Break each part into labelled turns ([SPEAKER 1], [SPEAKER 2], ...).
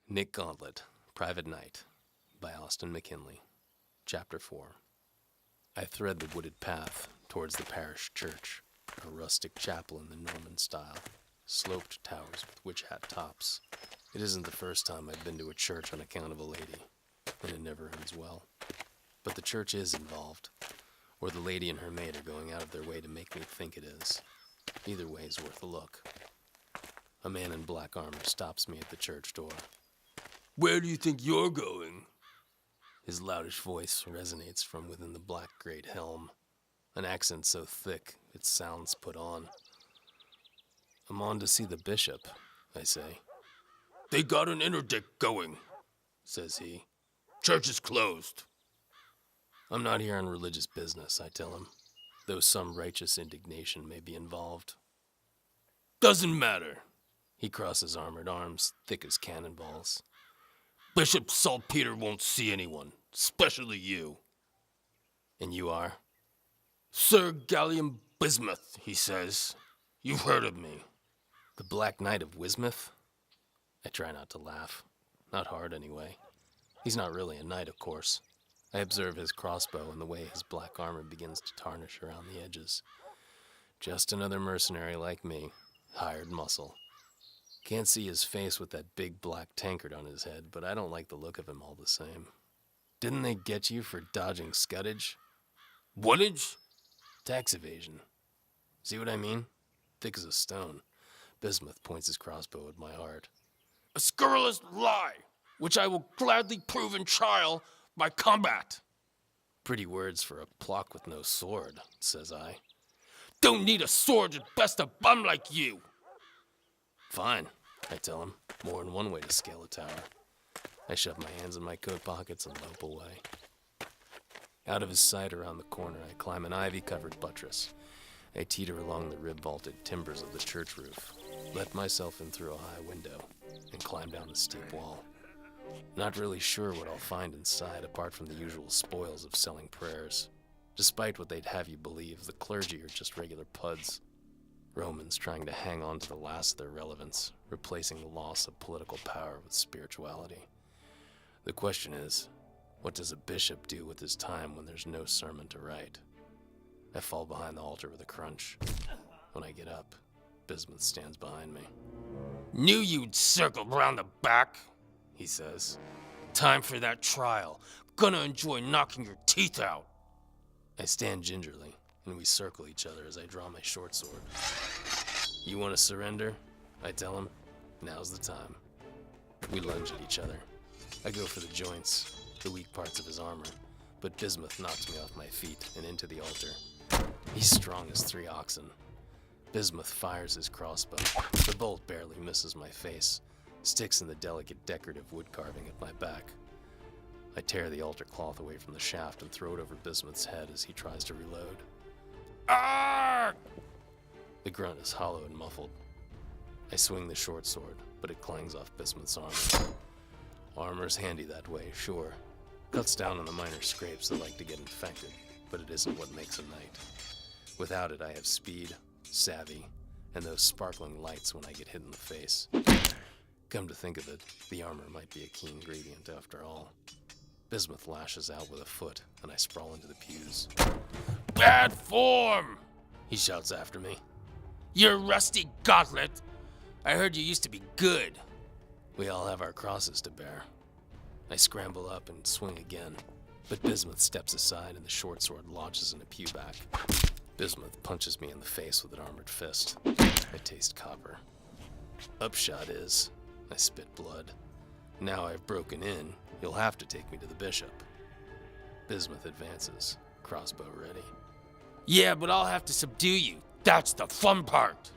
[SPEAKER 1] Nick Gauntlet, Private Night, by Austin McKinley. Chapter 4. I thread the wooded path towards the parish church, a rustic chapel in the Norman style, sloped towers with witch hat tops. It isn't the first time I've been to a church on account of a lady, and it never ends well. But the church is involved, or the lady and her maid are going out of their way to make me think it is. Either way is worth a look. A man in black armor stops me at the church door. "Where do you think you're going?" His loudish voice resonates from within the black great helm, an accent so thick it sounds put on. "I'm on to see the bishop," I say. "They got an interdict going," says he. "Church is closed." "I'm not here on religious business," I tell him, though some righteous indignation may be involved. "Doesn't matter." He crosses armored arms, thick as cannonballs. "Bishop Saltpeter won't see anyone, especially you." "And you are?" "Sir Gallium Bismuth," he says. "You've heard of me." "The Black Knight of Wismuth?" I try not to laugh. Not hard, anyway. He's not really a knight, of course. I observe his crossbow and the way his black armor begins to tarnish around the edges. Just another mercenary like me, hired muscle. Can't see his face with that big black tankard on his head, but I don't like the look of him all the same. "Didn't they get you for dodging scuddage?" "Whattage?" "Tax evasion. See what I mean? Thick as a stone." Bismuth points his crossbow at my heart. "A scurrilous lie, which I will gladly prove in trial by combat." "Pretty words for a plock with no sword," says I. "Don't need a sword to best a bum like you." "Fine," I tell him. "More than one way to scale a tower." I shove my hands in my coat pockets and lope away. Out of his sight around the corner, I climb an ivy-covered buttress. I teeter along the rib-vaulted timbers of the church roof, let myself in through a high window, and climb down the steep wall. Not really sure what I'll find inside, apart from the usual spoils of selling prayers. Despite what they'd have you believe, the clergy are just regular puds. Romans trying to hang on to the last of their relevance, replacing the loss of political power with spirituality. The question is, what does a bishop do with his time when there's no sermon to write? I fall behind the altar with a crunch. When I get up, Bismuth stands behind me. "Knew you'd circle round the back," he says. "Time for that trial. Gonna enjoy knocking your teeth out." I stand gingerly, and we circle each other as I draw my short sword. "You want to surrender?" I tell him. "Now's the time." We lunge at each other. I go for the joints, the weak parts of his armor, but Bismuth knocks me off my feet and into the altar. He's strong as 3 oxen. Bismuth fires his crossbow. The bolt barely misses my face, sticks in the delicate decorative wood carving at my back. I tear the altar cloth away from the shaft and throw it over Bismuth's head as he tries to reload. "Ah!" The grunt is hollow and muffled. I swing the short sword, but it clangs off Bismuth's armor. Armor's handy that way, sure. Cuts down on the minor scrapes that like to get infected, but it isn't what makes a knight. Without it, I have speed, savvy, and those sparkling lights when I get hit in the face. Come to think of it, the armor might be a key ingredient after all. Bismuth lashes out with a foot, and I sprawl into the pews. "Bad form!" he shouts after me. "You rusty gauntlet! I heard you used to be good." We all have our crosses to bear. I scramble up and swing again, but Bismuth steps aside and the short sword lodges in a pew back. Bismuth punches me in the face with an armored fist. I taste copper. Upshot is, I spit blood. Now I've broken in, you'll have to take me to the bishop. Bismuth advances, crossbow ready. "Yeah, but I'll have to subdue you. That's the fun part."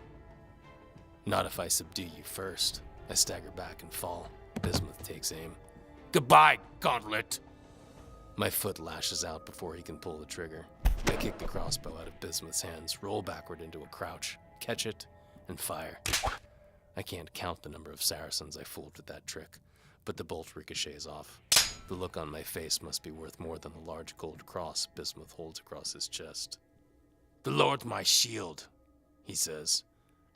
[SPEAKER 1] "Not if I subdue you first." I stagger back and fall. Bismuth takes aim. "Goodbye, Gauntlet." My foot lashes out before he can pull the trigger. I kick the crossbow out of Bismuth's hands, roll backward into a crouch, catch it, and fire. I can't count the number of Saracens I fooled with that trick, but the bolt ricochets off. The look on my face must be worth more than the large gold cross Bismuth holds across his chest. "The Lord's my shield," he says,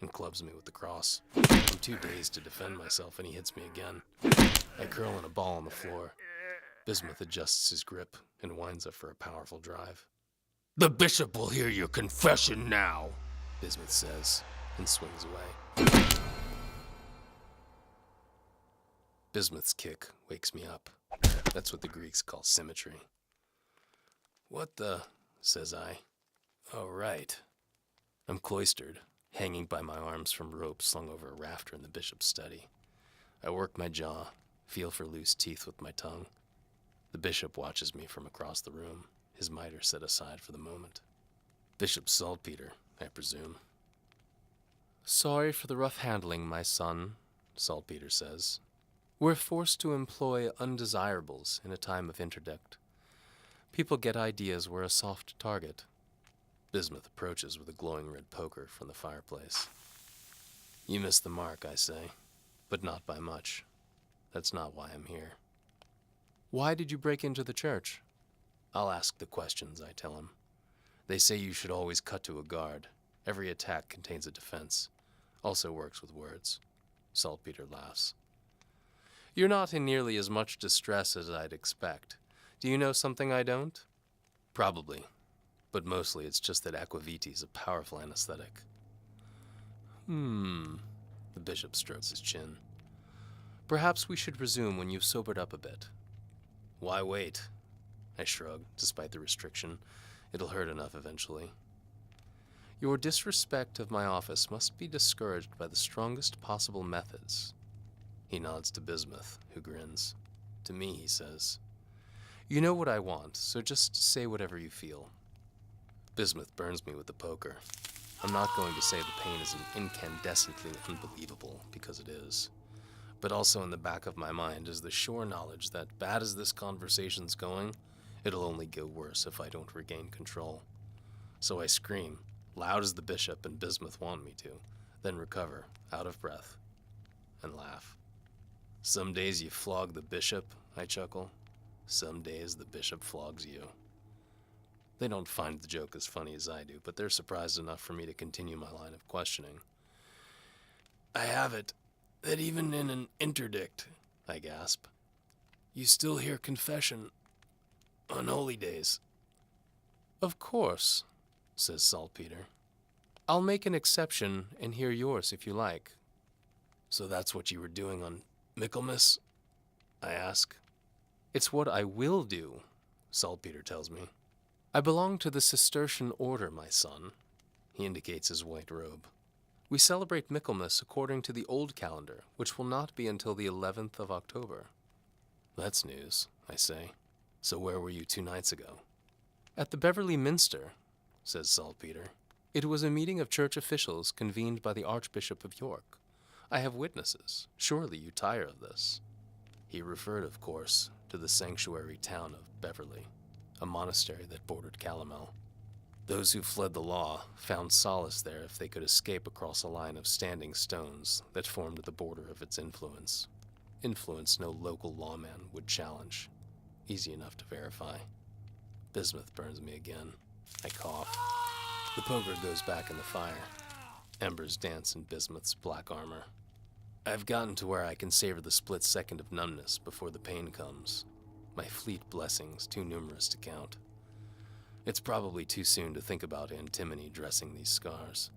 [SPEAKER 1] and clubs me with the cross. I'm too dazed to defend myself, and he hits me again. I curl in a ball on the floor. Bismuth adjusts his grip and winds up for a powerful drive. "The bishop will hear your confession now," Bismuth says, and swings away. Bismuth's kick wakes me up. That's what the Greeks call symmetry. "What the?" says I. "Oh, right." I'm cloistered, hanging by my arms from ropes slung over a rafter in the bishop's study. I work my jaw, feel for loose teeth with my tongue. The bishop watches me from across the room, his mitre set aside for the moment. Bishop Saltpeter, I presume. "Sorry for the rough handling, my son," Saltpeter says. "We're forced to employ undesirables in a time of interdict. People get ideas we're a soft target." Bismuth approaches with a glowing red poker from the fireplace. "You missed the mark," I say, "but not by much. That's not why I'm here." "Why did you break into the church?" "I'll ask the questions," I tell him. "They say you should always cut to a guard. Every attack contains a defense. Also works with words." Saltpeter laughs. "You're not in nearly as much distress as I'd expect. Do you know something I don't?" "Probably, but mostly it's just that aquavita's a powerful anesthetic." The bishop strokes his chin. "Perhaps we should resume when you've sobered up a bit." "Why wait?" I shrug, despite the restriction. It'll hurt enough eventually. "Your disrespect of my office must be discouraged by the strongest possible methods." He nods to Bismuth, who grins. To me, he says, "You know what I want, so just say whatever you feel." Bismuth burns me with the poker. I'm not going to say the pain is incandescently unbelievable, because it is. But also in the back of my mind is the sure knowledge that, bad as this conversation's going, it'll only go worse if I don't regain control. So I scream, loud as the bishop and Bismuth want me to, then recover, out of breath, and laugh. "Some days you flog the bishop," I chuckle. "Some days the bishop flogs you." They don't find the joke as funny as I do, but they're surprised enough for me to continue my line of questioning. "I have it, that even in an interdict," I gasp, "you still hear confession on holy days." "Of course," says Saltpeter. "I'll make an exception and hear yours if you like." "So that's what you were doing on Michaelmas?" I ask. "It's what I will do," Saltpeter tells me. "I belong to the Cistercian order, my son." He indicates his white robe. "We celebrate Michaelmas according to the old calendar, which will not be until the 11th of October. "That's news," I say. "So where were you 2 nights ago?" "At the Beverly Minster," says Saltpeter. "It was a meeting of church officials convened by the Archbishop of York. I have witnesses. Surely you tire of this." He referred, of course, to the sanctuary town of Beverly, a monastery that bordered Calomel. Those who fled the law found solace there if they could escape across a line of standing stones that formed the border of its influence. Influence no local lawman would challenge. Easy enough to verify. Bismuth burns me again. I cough. The poker goes back in the fire. Embers dance in Bismuth's black armor. I've gotten to where I can savor the split second of numbness before the pain comes. My fleet blessings too numerous to count. It's probably too soon to think about antimony dressing these scars.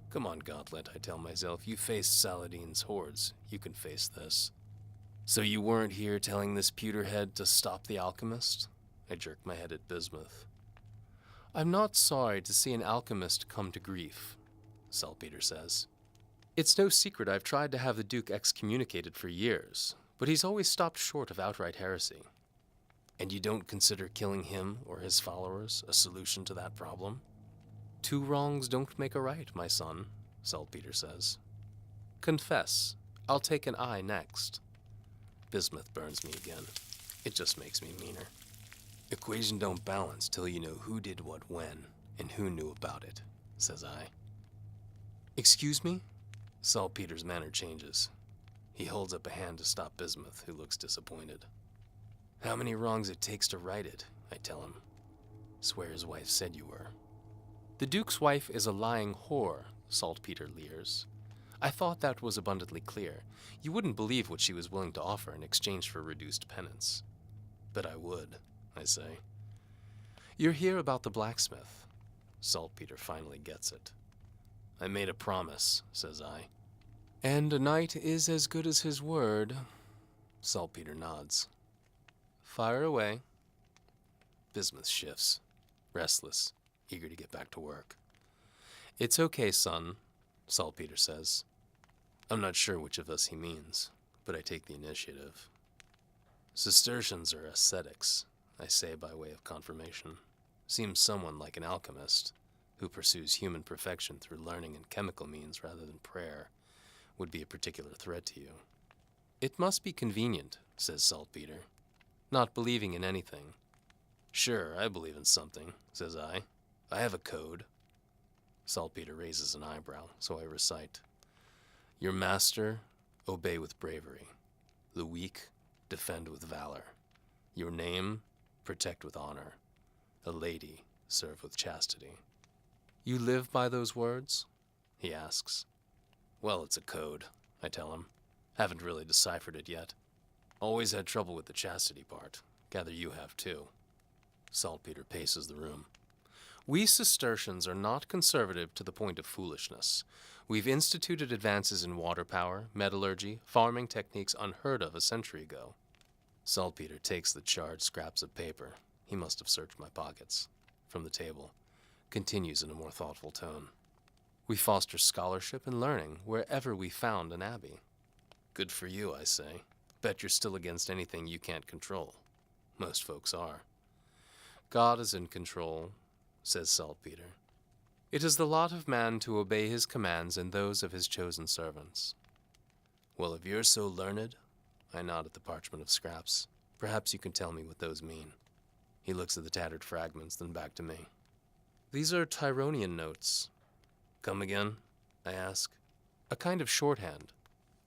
[SPEAKER 1] Come on, Gauntlet, I tell myself. You faced Saladin's hordes. You can face this. "So you weren't here telling this pewterhead to stop the alchemist?" I jerk my head at Bismuth. "I'm not sorry to see an alchemist come to grief," Saltpeter says. "It's no secret I've tried to have the Duke excommunicated for years, but he's always stopped short of outright heresy." "And you don't consider killing him or his followers a solution to that problem?" "Two wrongs don't make a right, my son," Saltpeter says. "Confess. I'll take an eye next." Bismuth burns me again. It just makes me meaner. "Equation don't balance till you know who did what when, and who knew about it," says I. "Excuse me?" Saltpeter's manner changes. He holds up a hand to stop Bismuth, who looks disappointed. "How many wrongs it takes to right it," I tell him. "Swear his wife said you were." "The Duke's wife is a lying whore," Saltpeter leers. I thought that was abundantly clear. You wouldn't believe what she was willing to offer in exchange for reduced penance. But I would, I say. You're here about the blacksmith. Saltpeter finally gets it. I made a promise, says I. And a knight is as good as his word. Saltpeter nods. Fire away. Bismuth shifts, restless, eager to get back to work. It's okay, son, Saltpeter says. I'm not sure which of us he means, but I take the initiative. Cistercians are ascetics, I say by way of confirmation. Seems someone like an alchemist, who pursues human perfection through learning and chemical means rather than prayer, would be a particular threat to you. It must be convenient, says Saltpeter, not believing in anything. Sure, I believe in something, says I. I have a code. Saltpeter raises an eyebrow, so I recite. Your master, obey with bravery. The weak, defend with valor. Your name, protect with honor. A lady, serve with chastity. You live by those words? He asks. Well, it's a code, I tell him. Haven't really deciphered it yet. Always had trouble with the chastity part. Gather you have too. Saltpeter paces the room. We Cistercians are not conservative to the point of foolishness. We've instituted advances in water power, metallurgy, farming techniques unheard of a century ago. Saltpeter takes the charred scraps of paper, he must have searched my pockets, from the table, continues in a more thoughtful tone. We foster scholarship and learning wherever we found an abbey. Good for you, I say. Bet you're still against anything you can't control. Most folks are. God is in control, says Saltpeter. It is the lot of man to obey his commands and those of his chosen servants. Well, if you're so learned, I nod at the parchment of scraps. Perhaps you can tell me what those mean. He looks at the tattered fragments, then back to me. These are Tyronian notes. Come again? I ask. A kind of shorthand,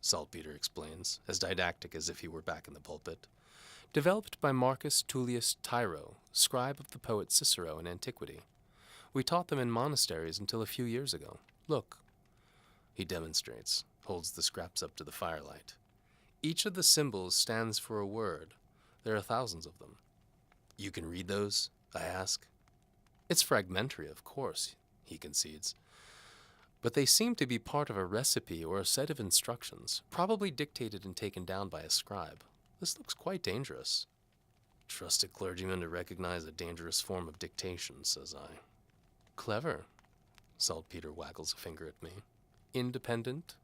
[SPEAKER 1] Saltpeter explains, as didactic as if he were back in the pulpit. Developed by Marcus Tullius Tiro, scribe of the poet Cicero in antiquity. We taught them in monasteries until a few years ago. Look. He demonstrates, holds the scraps up to the firelight. Each of the symbols stands for a word. There are thousands of them. You can read those? I ask. It's fragmentary, of course, he concedes. But they seem to be part of a recipe or a set of instructions, probably dictated and taken down by a scribe. This looks quite dangerous. Trust a clergyman to recognize a dangerous form of dictation, says I. Clever. Saltpeter waggles a finger at me. Independent.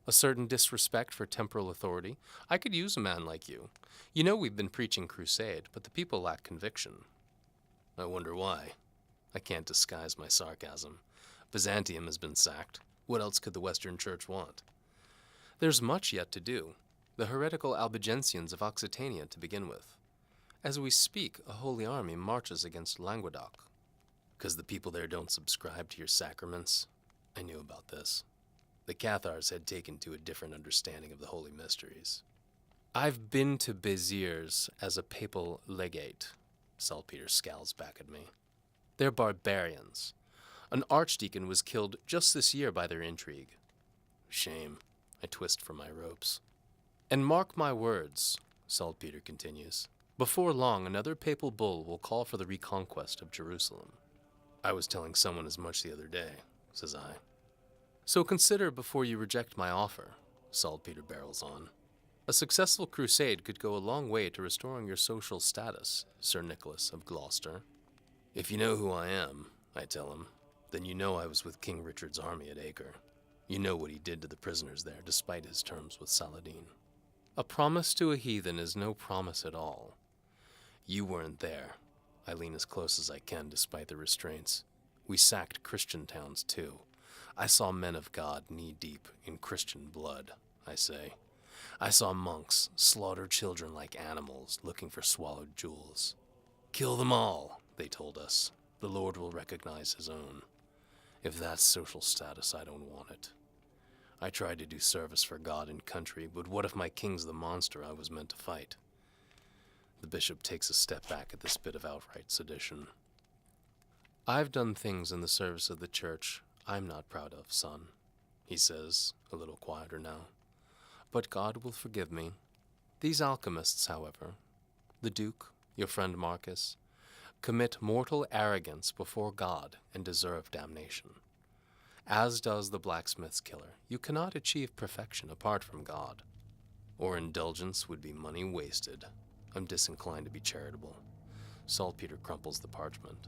[SPEAKER 1] A certain disrespect for temporal authority. I could use a man like you. You know we've been preaching crusade, but the people lack conviction. I wonder why. I can't disguise my sarcasm. Byzantium has been sacked. What else could the Western Church want? There's much yet to do. The heretical Albigensians of Occitania to begin with. As we speak, a holy army marches against Languedoc. 'Cause the people there don't subscribe to your sacraments? I knew about this. The Cathars had taken to a different understanding of the holy mysteries. I've been to Béziers as a papal legate. Saltpeter scowls back at me. They're barbarians. An archdeacon was killed just this year by their intrigue. Shame. I twist from my ropes. And mark my words, Saltpeter continues. Before long, another papal bull will call for the reconquest of Jerusalem. I was telling someone as much the other day, says I. So consider before you reject my offer, Saltpeter barrels on. A successful crusade could go a long way to restoring your social status, Sir Nicholas of Gloucester. If you know who I am, I tell him, then you know I was with King Richard's army at Acre. You know what he did to the prisoners there, despite his terms with Saladin. A promise to a heathen is no promise at all. You weren't there. I lean as close as I can, despite the restraints. We sacked Christian towns, too. I saw men of God knee-deep in Christian blood, I say. I saw monks slaughter children like animals looking for swallowed jewels. Kill them all, they told us. The Lord will recognize his own. If that's social status, I don't want it. I tried to do service for God and country, but what if my king's the monster I was meant to fight? The bishop takes a step back at this bit of outright sedition. I've done things in the service of the church I'm not proud of, son, he says, a little quieter now. But God will forgive me. These alchemists, however, the Duke, your friend Marcus, commit mortal arrogance before God and deserve damnation. As does the blacksmith's killer. You cannot achieve perfection apart from God, or indulgence would be money wasted. I'm disinclined to be charitable. Saltpeter crumples the parchment.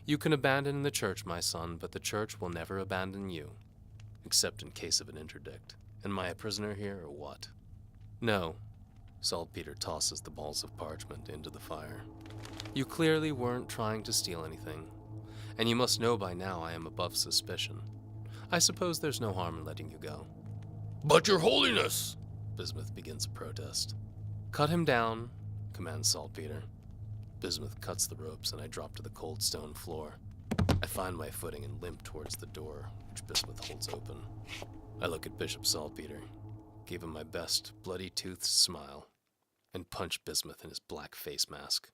[SPEAKER 1] You can abandon the church, my son, but the church will never abandon you, except in case of an interdict. Am I a prisoner here, or what? No. Saltpeter tosses the balls of parchment into the fire. You clearly weren't trying to steal anything, and you must know by now I am above suspicion. I suppose there's no harm in letting you go. But your holiness! Bismuth begins a protest. Cut him down, commands Saltpeter. Bismuth cuts the ropes, and I drop to the cold stone floor. I find my footing and limp towards the door, which Bismuth holds open. I look at Bishop Saltpeter, give him my best bloody-toothed smile, and punch Bismuth in his black face mask.